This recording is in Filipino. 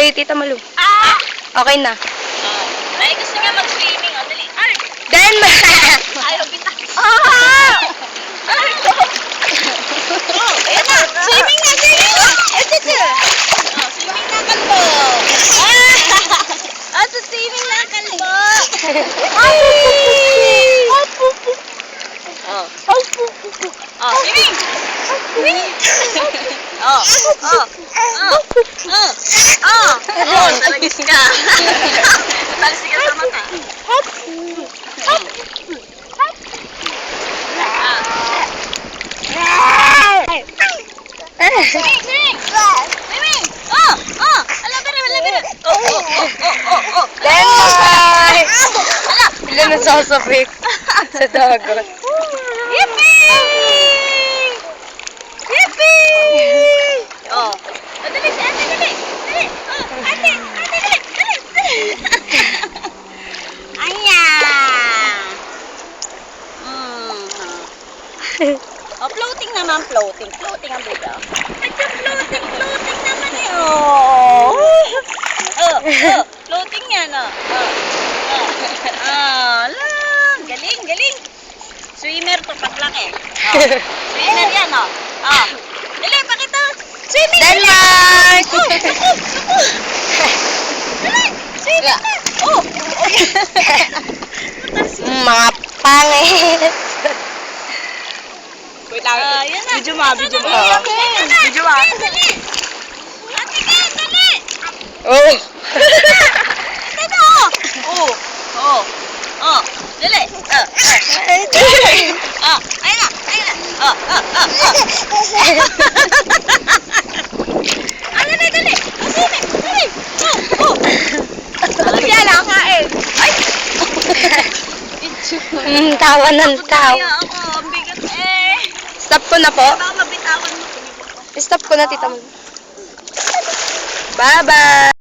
Kay Tita Malu. Okay na. Ay, gusto niya mag-swimming. O, dali. Ay! Then, Ayaw bitak. Ayan na. Swimming na, swimming na. Ito. Swimming na, kalbo. Ito, swimming na, kalbo. Ay! Swimming! Swimming! Talagis ka. Talagis ka sa mata. Swimming! Swimming! Swimming! Alabira! then, bye! Sila nasasapik sa dagat. Yippee! Yippee! Dali si ate, dali! Dali! Ate, dali! Ayan! Floating naman, floating. Floating ang buga. Floating naman eh. Floating yan, Galing. Swimmer to, paglaki. Swimmer yan, Dali, pakita. Swimming! Denmark! Dali! Swimming na! Mga pangit. Wait lang. Yan na. Video ma. Dali! Ate Ken, dali! Oh! Ito na, Dali! Ayun na! Dali! Dali! Yan ang kain! Ay! Tawa ng tawa. Kaya ako, ang bigat eh! Stop ko na po. Baka mabitawan mo. Stop ko na, Tita Malu. Bye-bye!